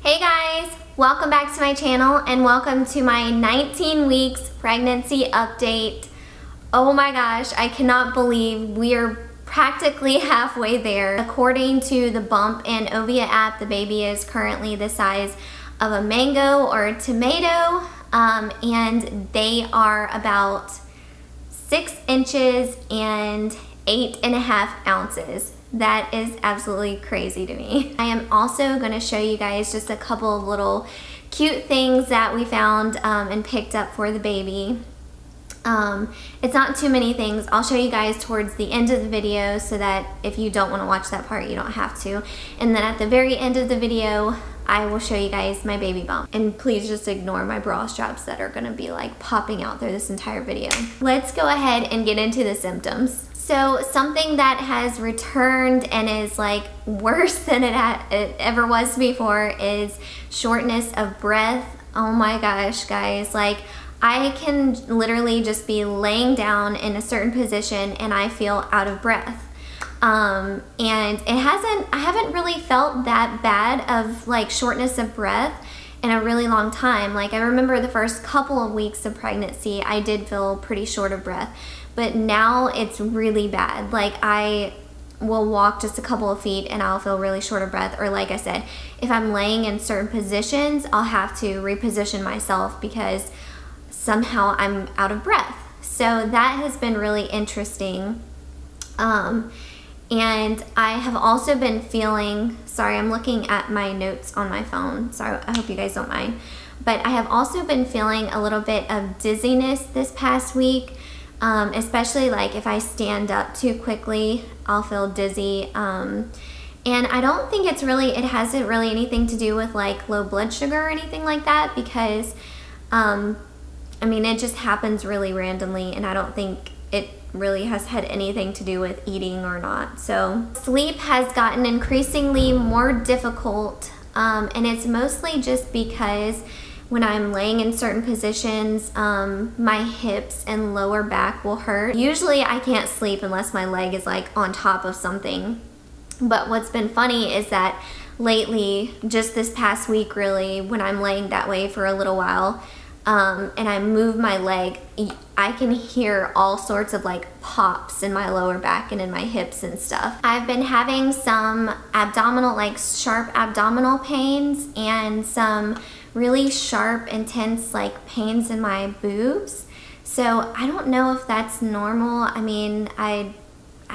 Hey guys, welcome back to my channel and welcome to my 19 weeks pregnancy update. Oh my gosh, I cannot believe we are practically halfway there. According to the Bump and Ovia app, the baby is currently the size of a mango or a tomato, and they are about 6 inches and 8.5 ounces. That is absolutely crazy to me. I am also going to show you guys just a couple of little cute things that we found and picked up for the baby. It's not too many things. I'll show you guys towards the end of the video so that if you don't want to watch that part, you don't have to. And then at the very end of the video, I will show you guys my baby bump. And please just ignore my bra straps that are going to be like popping out through this entire video. Let's go ahead and get into the symptoms. So something that has returned and is like worse than it ever was before is shortness of breath. Oh my gosh, guys, like I can literally just be laying down in a certain position and I feel out of breath. And I haven't really felt that bad of like shortness of breath in a really long time. Like I remember the first couple of weeks of pregnancy, I did feel pretty short of breath. But now it's really bad. Like I will walk just a couple of feet and I'll feel really short of breath. Or like I said, if I'm laying in certain positions, I'll have to reposition myself because somehow I'm out of breath. So that has been really interesting. And I have also been feeling, sorry, I'm looking at my notes on my phone. Sorry, I hope you guys don't mind. But I have also been feeling a little bit of dizziness this past week. Especially like if I stand up too quickly, I'll feel dizzy. And I don't think it hasn't really anything to do with like low blood sugar or anything like that because, I mean, it just happens really randomly and I don't think it really has had anything to do with eating or not. So sleep has gotten increasingly more difficult, and it's mostly just because when I'm laying in certain positions, my hips and lower back will hurt. Usually I can't sleep unless my leg is like on top of something. But what's been funny is that lately, just this past week really, when I'm laying that way for a little while, and I move my leg, I can hear all sorts of like pops in my lower back and in my hips and stuff. I've been having some abdominal, like sharp abdominal pains and some really sharp, intense like pains in my boobs. So I don't know if that's normal. I mean, I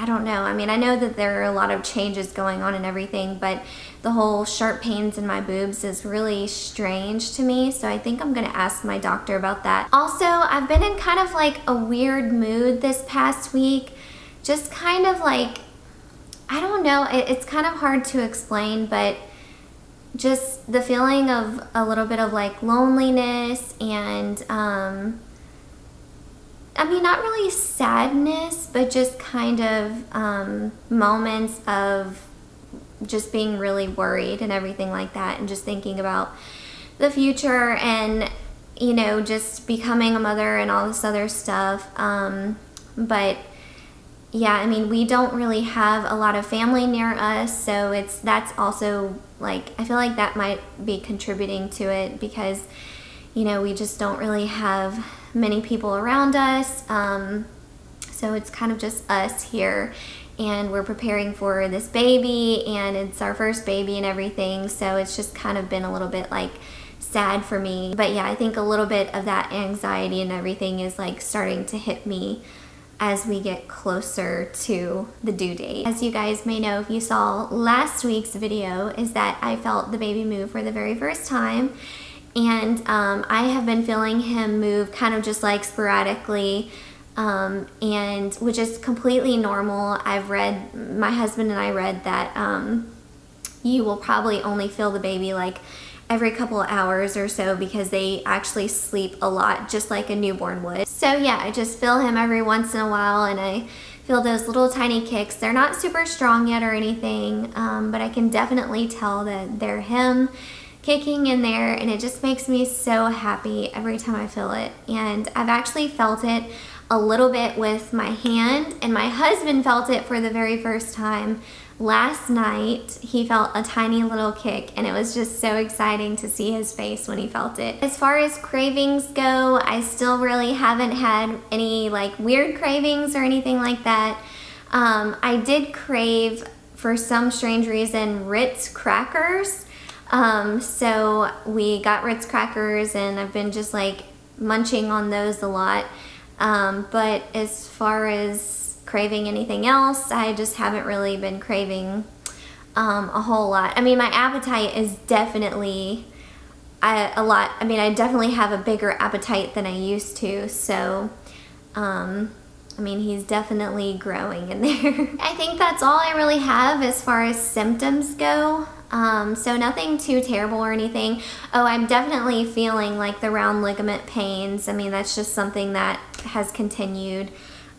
don't know. I mean, I know that there are a lot of changes going on and everything, but the whole sharp pains in my boobs is really strange to me. So I think I'm gonna ask my doctor about that. Also, I've been in kind of like a weird mood this past week. Just kind of like, I don't know, it's kind of hard to explain, but just the feeling of a little bit of like loneliness and I mean, not really sadness, but just kind of moments of just being really worried and everything like that, and just thinking about the future and, you know, just becoming a mother and all this other stuff. But yeah, I mean, we don't really have a lot of family near us, so that's also like, I feel like that might be contributing to it because, you know, we just don't really have many people around us. So it's kind of just us here, and we're preparing for this baby, and it's our first baby and everything. So it's just kind of been a little bit like sad for me. But yeah, I think a little bit of that anxiety and everything is like starting to hit me as we get closer to the due date. As you guys may know if you saw last week's video, is that I felt the baby move for the very first time. And I have been feeling him move kind of just like sporadically, and which is completely normal. My husband and I read that you will probably only feel the baby like every couple of hours or so because they actually sleep a lot just like a newborn would. So yeah, I just feel him every once in a while and I feel those little tiny kicks. They're not super strong yet or anything, but I can definitely tell that they're him kicking in there, and it just makes me so happy every time I feel it. And I've actually felt it a little bit with my hand, and my husband felt it for the very first time last night he felt a tiny little kick, and it was just so exciting to see his face when he felt it. As far as cravings go, I still really haven't had any like weird cravings or anything like that. I did crave, for some strange reason, Ritz crackers. So we got Ritz crackers and I've been just like munching on those a lot. But as far as craving anything else, I just haven't really been craving a whole lot. I mean, my appetite is definitely a lot. I mean, I definitely have a bigger appetite than I used to. So, I mean, he's definitely growing in there. I think that's all I really have as far as symptoms go. So nothing too terrible or anything. Oh, I'm definitely feeling like the round ligament pains. I mean, that's just something that has continued.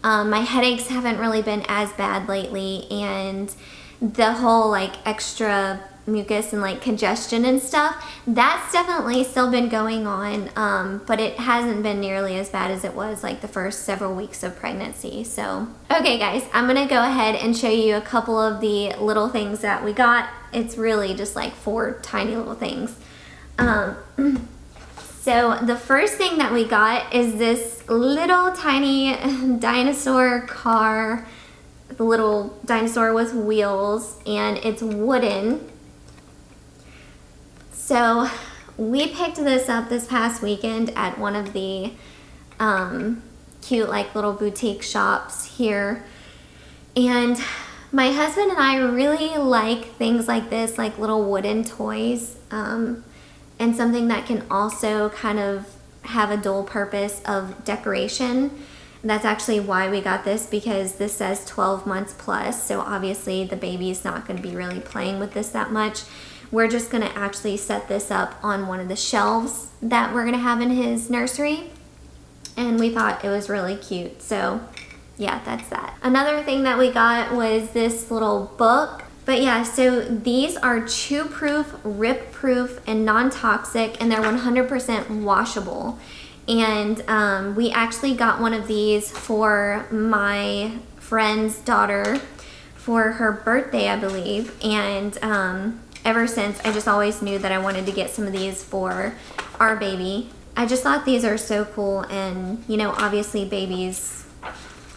My headaches haven't really been as bad lately, and the whole like extra mucus and like congestion and stuff, that's definitely still been going on, but it hasn't been nearly as bad as it was like the first several weeks of pregnancy. So okay guys, I'm gonna go ahead and show you a couple of the little things that we got. It's really just like 4 tiny little things. So the first thing that we got is this little tiny dinosaur car, the little dinosaur with wheels, and it's wooden. So we picked this up this past weekend at one of the cute like little boutique shops here, and my husband and I really like things like this, like little wooden toys, and something that can also kind of have a dual purpose of decoration. That's actually why we got this, because this says 12 months plus, so obviously the baby's not going to be really playing with this that much. We're just going to actually set this up on one of the shelves that we're going to have in his nursery, and we thought it was really cute. So yeah, that's that. Another thing that we got was this little book. But yeah, so these are chew-proof, rip-proof, and non-toxic, and they're 100% washable. And we actually got one of these for my friend's daughter for her birthday, I believe. And ever since, I just always knew that I wanted to get some of these for our baby. I just thought these are so cool, and you know, obviously babies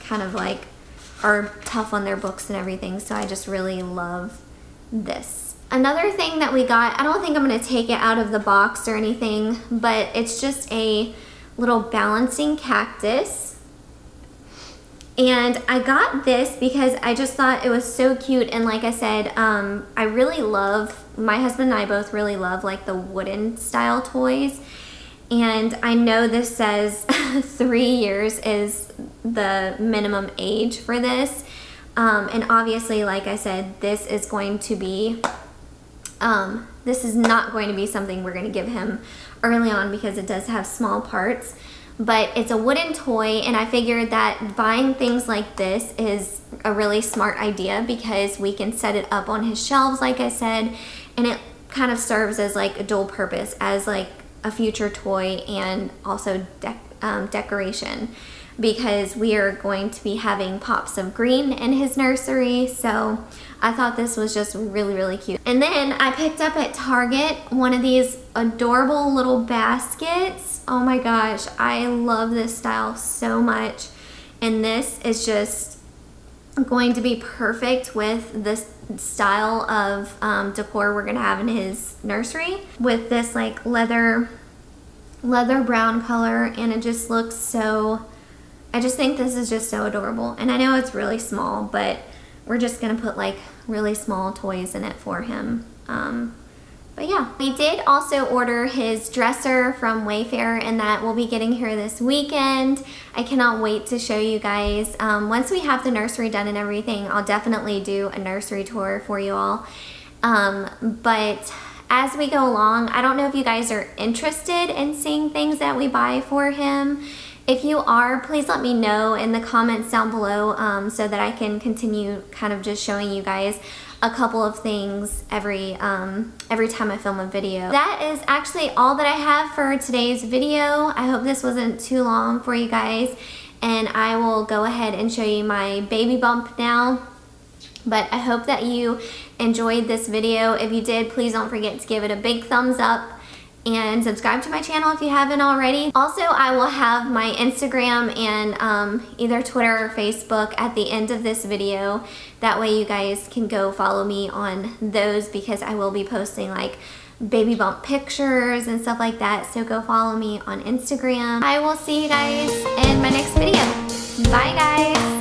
kind of like are tough on their books and everything, so I just really love this. Another thing that we got, I don't think I'm going to take it out of the box or anything, but it's just a little balancing cactus. And I got this because I just thought it was so cute, and like I said, I really love, my husband and I both really love like the wooden style toys. And I know this says 3 years is the minimum age for this. And obviously, like I said, this is going to be, this is not going to be something we're going to give him early on, because it does have small parts. But it's a wooden toy, and I figured that buying things like this is a really smart idea, because we can set it up on his shelves, like I said, and it kind of serves as like a dual purpose, as like a future toy and also decoration, because we are going to be having pops of green in his nursery. So I thought this was just really, really cute. And then I picked up at Target one of these adorable little baskets. Oh my gosh, I love this style so much. And this is just going to be perfect with this style of decor we're gonna have in his nursery, with this like leather brown color, and it just looks so, I just think this is just so adorable. And I know it's really small, but we're just gonna put like really small toys in it for him. But yeah, we did also order his dresser from Wayfair, and that will be getting here this weekend. I cannot wait to show you guys. Once we have the nursery done and everything, I'll definitely do a nursery tour for you all. But as we go along, I don't know if you guys are interested in seeing things that we buy for him. If you are, please let me know in the comments down below, so that I can continue kind of just showing you guys a couple of things every time I film a video. That is actually all that I have for today's video. I hope this wasn't too long for you guys, and I will go ahead and show you my baby bump now. But I hope that you enjoyed this video. If you did, please don't forget to give it a big thumbs up and subscribe to my channel if you haven't already. Also, I will have my Instagram and either Twitter or Facebook at the end of this video. That way you guys can go follow me on those, because I will be posting like baby bump pictures and stuff like that. So go follow me on Instagram. I will see you guys in my next video. Bye guys.